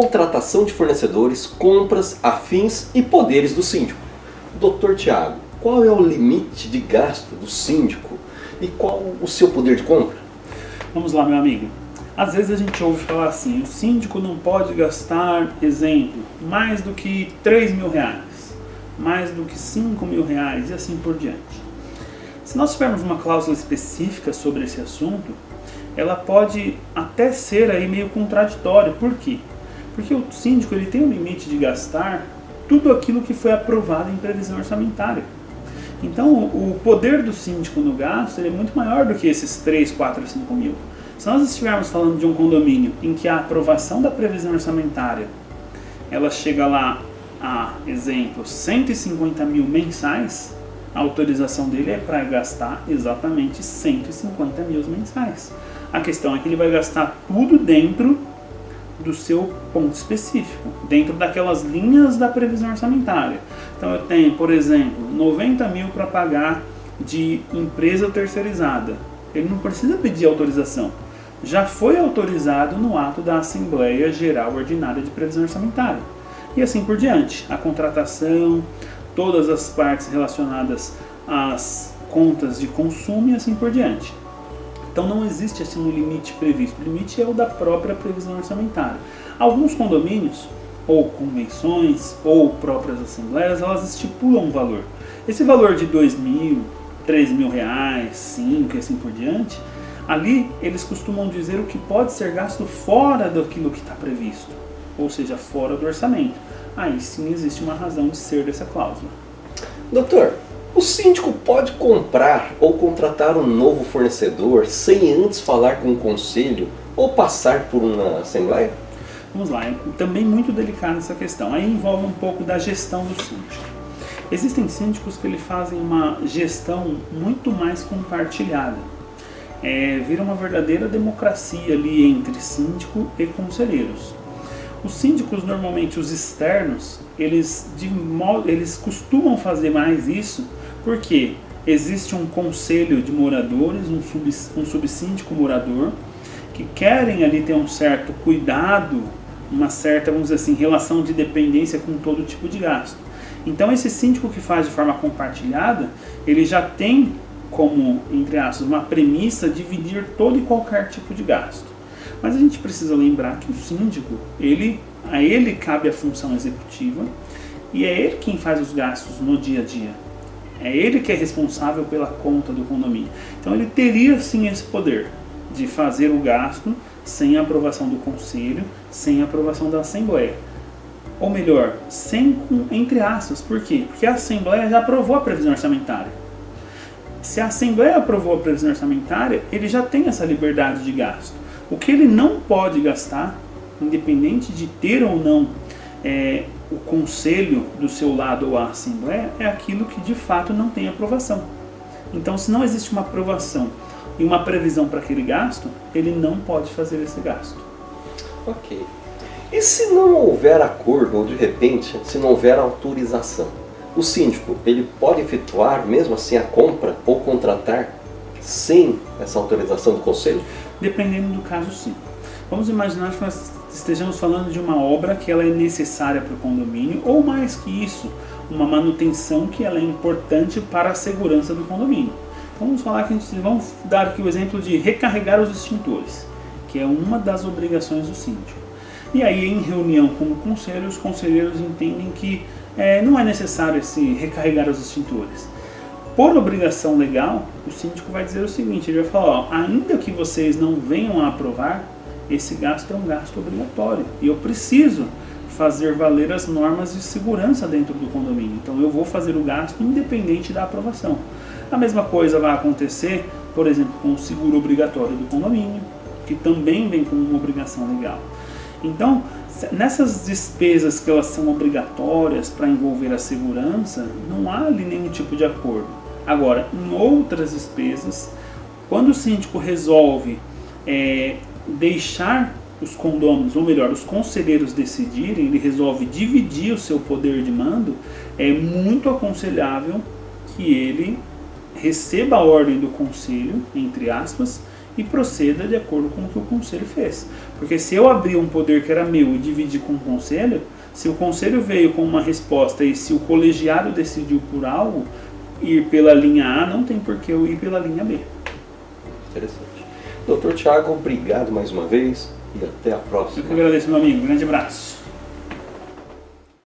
contratação de fornecedores, compras, afins e poderes do síndico. Dr. Tiago, qual é o limite de gasto do síndico e qual o seu poder de compra? Vamos lá, meu amigo. Às vezes a gente ouve falar assim, o síndico não pode gastar, exemplo, mais do que 3 mil reais, mais do que 5 mil reais e assim por diante. Se nós tivermos uma cláusula específica sobre esse assunto, ela pode até ser aí meio contraditória. Por quê? Porque o síndico ele tem o limite de gastar tudo aquilo que foi aprovado em previsão orçamentária. Então o poder do síndico no gasto ele é muito maior do que esses 3, 4, 5 mil. Se nós estivermos falando de um condomínio em que a aprovação da previsão orçamentária ela chega lá a, exemplo, 150 mil mensais, a autorização dele é para gastar exatamente 150 mil mensais. A questão é que ele vai gastar tudo dentro do seu ponto específico, dentro daquelas linhas da previsão orçamentária. Então eu tenho, por exemplo, 90 mil para pagar de empresa terceirizada. Ele não precisa pedir autorização. Já foi autorizado no ato da Assembleia Geral Ordinária de Previsão Orçamentária. E assim por diante. A contratação, todas as partes relacionadas às contas de consumo e assim por diante. Então não existe assim um limite previsto. O limite é o da própria previsão orçamentária. Alguns condomínios, ou convenções, ou próprias assembleias, elas estipulam um valor. Esse valor de 2 mil, 3 mil reais, 5 e assim por diante, ali eles costumam dizer o que pode ser gasto fora daquilo que está previsto, ou seja, fora do orçamento. Aí sim existe uma razão de ser dessa cláusula. Doutor, o síndico pode comprar ou contratar um novo fornecedor sem antes falar com o conselho ou passar por uma assembleia? Vamos lá, é também muito delicada essa questão. Aí envolve um pouco da gestão do síndico. Existem síndicos que ele fazem uma gestão muito mais compartilhada. Vira uma verdadeira democracia ali entre síndico e conselheiros. Os síndicos, normalmente os externos, eles costumam fazer mais isso porque existe um conselho de moradores, um subsíndico morador, que querem ali ter um certo cuidado, uma certa, vamos dizer assim, relação de dependência com todo tipo de gasto. Então esse síndico que faz de forma compartilhada, ele já tem como, entre aspas, uma premissa dividir todo e qualquer tipo de gasto. Mas a gente precisa lembrar que o síndico, a ele cabe a função executiva e é ele quem faz os gastos no dia a dia. É ele que é responsável pela conta do condomínio. Então ele teria sim esse poder de fazer o gasto sem a aprovação do conselho, sem a aprovação da assembleia. Ou melhor, entre aspas. Por quê? Porque a assembleia já aprovou a previsão orçamentária. Se a Assembleia aprovou a previsão orçamentária, ele já tem essa liberdade de gasto. O que ele não pode gastar, independente de ter ou não o conselho do seu lado ou a Assembleia, é aquilo que de fato não tem aprovação. Então, se não existe uma aprovação e uma previsão para aquele gasto, ele não pode fazer esse gasto. Ok. E se não houver acordo, ou de repente, se não houver autorização? O síndico, ele pode efetuar mesmo assim a compra ou contratar sem essa autorização do conselho? Dependendo do caso, sim. Vamos imaginar que nós estejamos falando de uma obra que ela é necessária para o condomínio, ou mais que isso, uma manutenção que ela é importante para a segurança do condomínio. Então vamos falar que vamos dar aqui o exemplo de recarregar os extintores, que é uma das obrigações do síndico. E aí em reunião com o conselho, os conselheiros entendem que não é necessário recarregar os extintores. Por obrigação legal, o síndico vai dizer o seguinte, ele vai falar, ainda que vocês não venham a aprovar, esse gasto é um gasto obrigatório e eu preciso fazer valer as normas de segurança dentro do condomínio. Então eu vou fazer o gasto independente da aprovação. A mesma coisa vai acontecer, por exemplo, com o seguro obrigatório do condomínio, que também vem com uma obrigação legal. Então, nessas despesas que elas são obrigatórias para envolver a segurança, não há ali nenhum tipo de acordo. Agora, em outras despesas, quando o síndico resolve deixar os condôminos, ou melhor, os conselheiros decidirem, ele resolve dividir o seu poder de mando, é muito aconselhável que ele receba a ordem do conselho, entre aspas, e proceda de acordo com o que o conselho fez. Porque se eu abrir um poder que era meu e dividir com o conselho, se o conselho veio com uma resposta e se o colegiado decidiu por algo, ir pela linha A não tem por que eu ir pela linha B. Interessante. Dr. Thiago, obrigado mais uma vez e até a próxima. Eu que agradeço, meu amigo. Grande abraço.